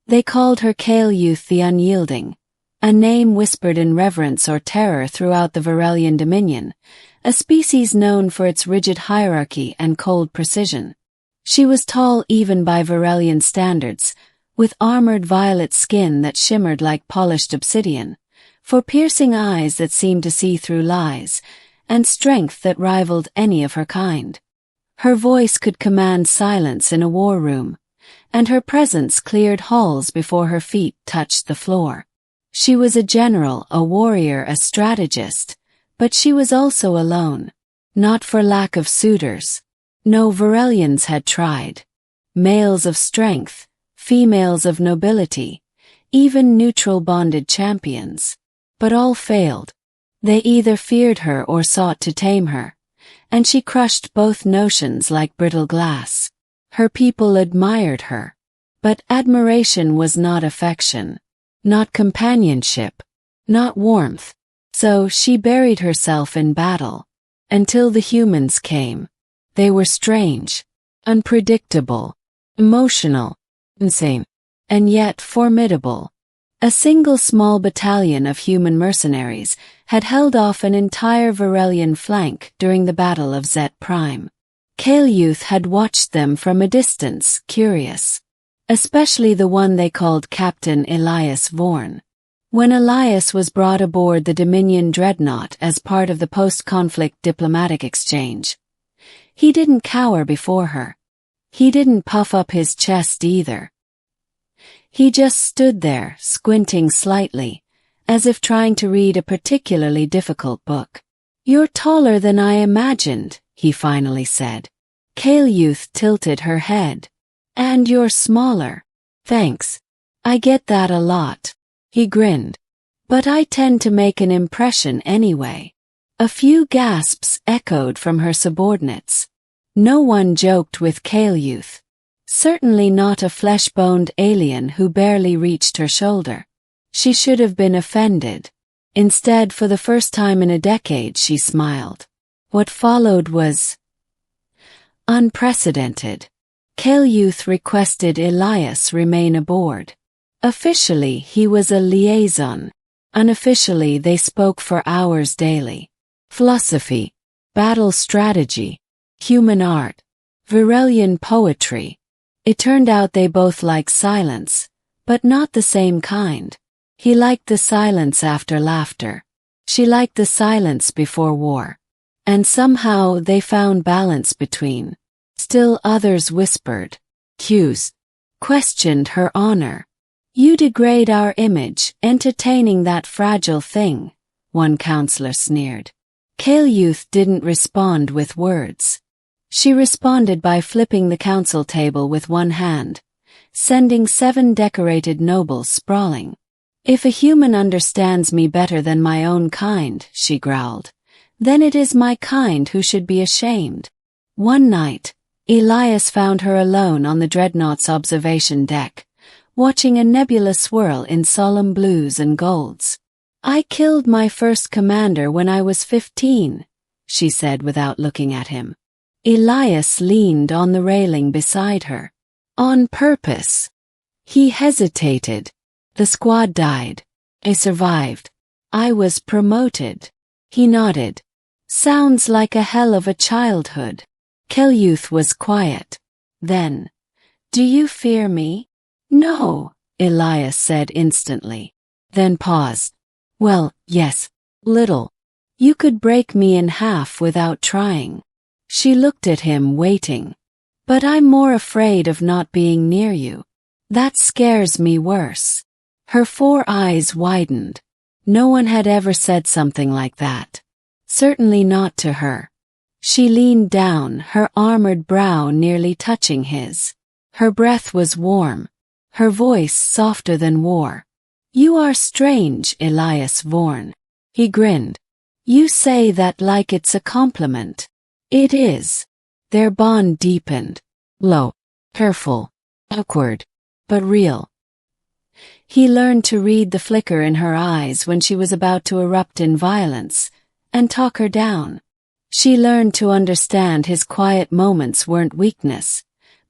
They called her Kael'yth the Unyielding, a name whispered in reverence or terror throughout the Virellian dominion, a species known for its rigid hierarchy and cold precision. She was tall even by Virellian standards, with armored violet skin that shimmered like polished obsidian, for piercing eyes that seemed to see through lies, and strength that rivaled any of her kind. Her voice could command silence in a war room, and her presence cleared halls before her feet touched the floor. She was a general, a warrior, a strategist, but she was also alone. Not for lack of suitors. No, Virellians had tried. Males of strength, females of nobility, even neutral bonded champions. But all failed. They either feared her or sought to tame her, and she crushed both notions like brittle glass. Her people admired her, but admiration was not affection, not companionship, not warmth. So she buried herself in battle, until the humans came. They were strange, unpredictable, emotional, insane, and yet formidable. A single small battalion of human mercenaries had held off an entire Virellian flank during the Battle of Zet Prime. Kael'yth had watched them from a distance, curious. Especially the one they called Captain Elias Vorn. When Elias was brought aboard the Dominion dreadnought as part of the post-conflict diplomatic exchange, he didn't cower before her. He didn't puff up his chest either. He just stood there, squinting slightly, as if trying to read a particularly difficult book. "You're taller than I imagined," he finally said. Kael'yth tilted her head. "And you're smaller." "Thanks. I get that a lot." He grinned. "But I tend to make an impression anyway." A few gasps echoed from her subordinates. No one joked with Kael'yth. Certainly not a flesh-boned alien who barely reached her shoulder. She should have been offended. Instead, for the first time in a decade, she smiled. What followed was unprecedented. Kael'yth requested Elias remain aboard. Officially, he was a liaison. Unofficially, they spoke for hours daily. Philosophy, battle strategy, human art, Virellian poetry. It turned out they both liked silence, but not the same kind. He liked the silence after laughter. She liked the silence before war. And somehow they found balance between. Still others whispered, accused, questioned her honor. "You degrade our image, entertaining that fragile thing," one counselor sneered. Kael'yth didn't respond with words. She responded by flipping the council table with one hand, sending 7 decorated nobles sprawling. "If a human understands me better than my own kind," she growled, "then it is my kind who should be ashamed." One night, Elias found her alone on the dreadnought's observation deck, watching a nebula swirl in solemn blues and golds. "I killed my first commander when I was 15, she said without looking at him. Elias leaned on the railing beside her. "On purpose." He hesitated. "The squad died. I survived. I was promoted." He nodded. "Sounds like a hell of a childhood." Kael'yth was quiet. Then, "Do you fear me?" "No," Elias said instantly. Then paused. "Well, yes, little. You could break me in half without trying." She looked at him, waiting. "But I'm more afraid of not being near you. That scares me worse." Her 4 eyes widened. No one had ever said something like that. Certainly not to her. She leaned down, her armored brow nearly touching his. Her breath was warm, her voice softer than war. "You are strange, Elias Vorn." He grinned. "You say that like it's a compliment." "It is." Their bond deepened. Low, careful, awkward, but real. He learned to read the flicker in her eyes when she was about to erupt in violence, and talk her down. She learned to understand his quiet moments weren't weakness,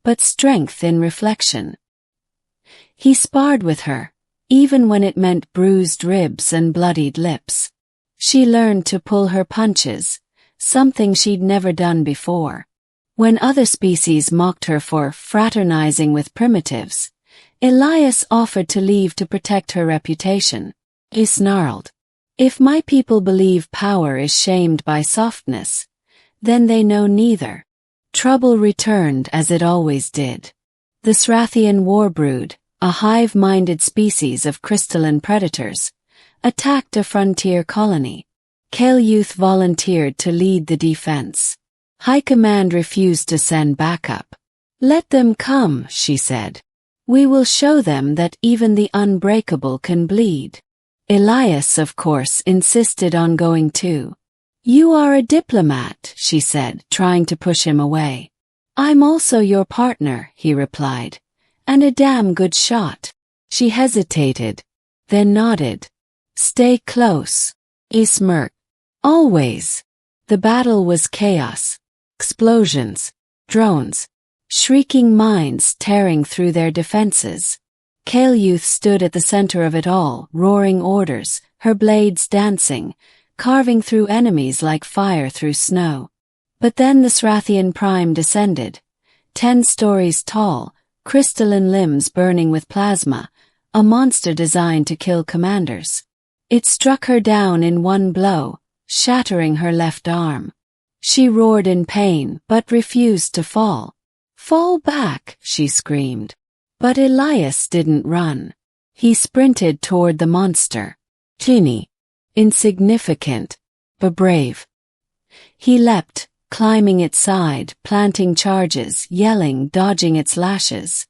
but strength in reflection. He sparred with her, even when it meant bruised ribs and bloodied lips. She learned to pull her punches, something she'd never done before. When other species mocked her for fraternizing with primitives, Elias offered to leave to protect her reputation. He snarled, "If my people believe power is shamed by softness, then they know neither." Trouble returned as it always did. The Srathian warbrood, a hive-minded species of crystalline predators, attacked a frontier colony. Kael'yth volunteered to lead the defense. High Command refused to send backup. "Let them come," she said. "We will show them that even the unbreakable can bleed." Elias, of course, insisted on going too. "You are a diplomat," she said, trying to push him away. "I'm also your partner," he replied, "and a damn good shot." She hesitated, then nodded. "Stay close." He smirked. "Always." The battle was chaos. Explosions, drones, shrieking mines tearing through their defenses. Kael'yth stood at the center of it all, roaring orders, her blades dancing, carving through enemies like fire through snow. But then the Srathian Prime descended, 10 stories tall, crystalline limbs burning with plasma, a monster designed to kill commanders. It struck her down in one blow, shattering her left arm. She roared in pain but refused to fall. "Fall back," she screamed. But Elias didn't run. He sprinted toward the monster. Teeny, insignificant, but brave. He leapt, climbing its side, planting charges, yelling, dodging its lashes.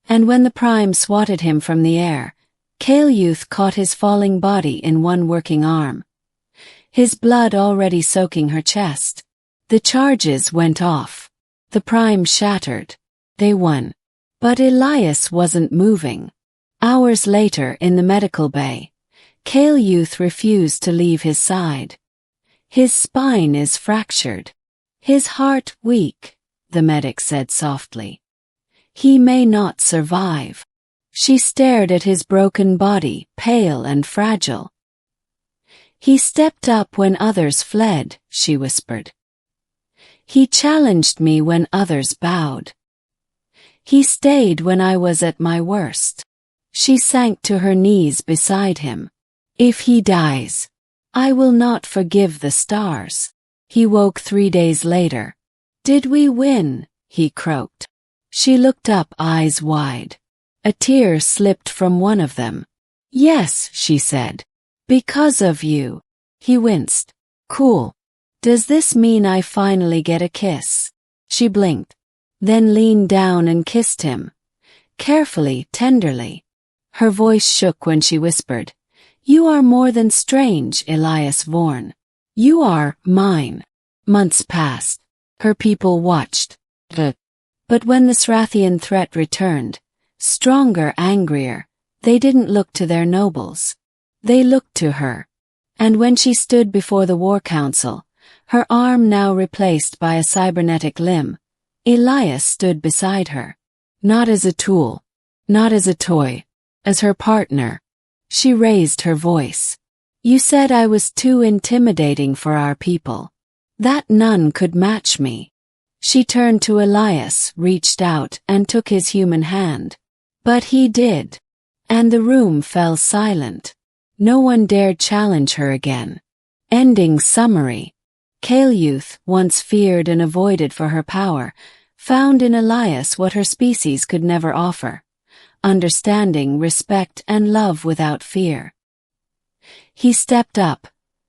And when the Prime swatted him from the air, Kael'yth caught his falling body in one working arm, his blood already soaking her chest. The charges went off. The Prime shattered. They won. But Elias wasn't moving. Hours later in the medical bay, Kael'yth refused to leave his side. "His spine is fractured. His heart weak," the medic said softly. "He may not survive." She stared at his broken body, pale and fragile. "He stepped up when others fled," she whispered. "He challenged me when others bowed. He stayed when I was at my worst." She sank to her knees beside him. "If he dies, I will not forgive the stars." He woke 3 days later. "Did we win?" he croaked. She looked up, eyes wide. A tear slipped from one of them. "Yes," she said. "Because of you." He winced. "Cool. Does this mean I finally get a kiss?" She blinked, then leaned down and kissed him. Carefully, tenderly. Her voice shook when she whispered, "You are more than strange, Elias Vorn. You are mine." Months passed. Her people watched. But when the Srathian threat returned, stronger, angrier, they didn't look to their nobles. They looked to her. And when she stood before the War Council, her arm now replaced by a cybernetic limb, Elias stood beside her. Not as a tool, not as a toy, as her partner. She raised her voice. "You said I was too intimidating for our people. That none could match me." She turned to Elias, reached out, and took his human hand. But he did. And the room fell silent. No one dared challenge her again. Ending summary. Kael'yth, once feared and avoided for her power, found in Elias what her species could never offer: understanding, respect, and love without fear. He stepped up,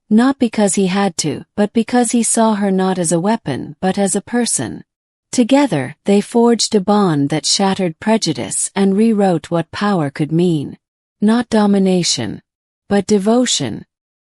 not because he had to, but because he saw her not as a weapon, but as a person. Together, they forged a bond that shattered prejudice and rewrote what power could mean. Not domination, but devotion.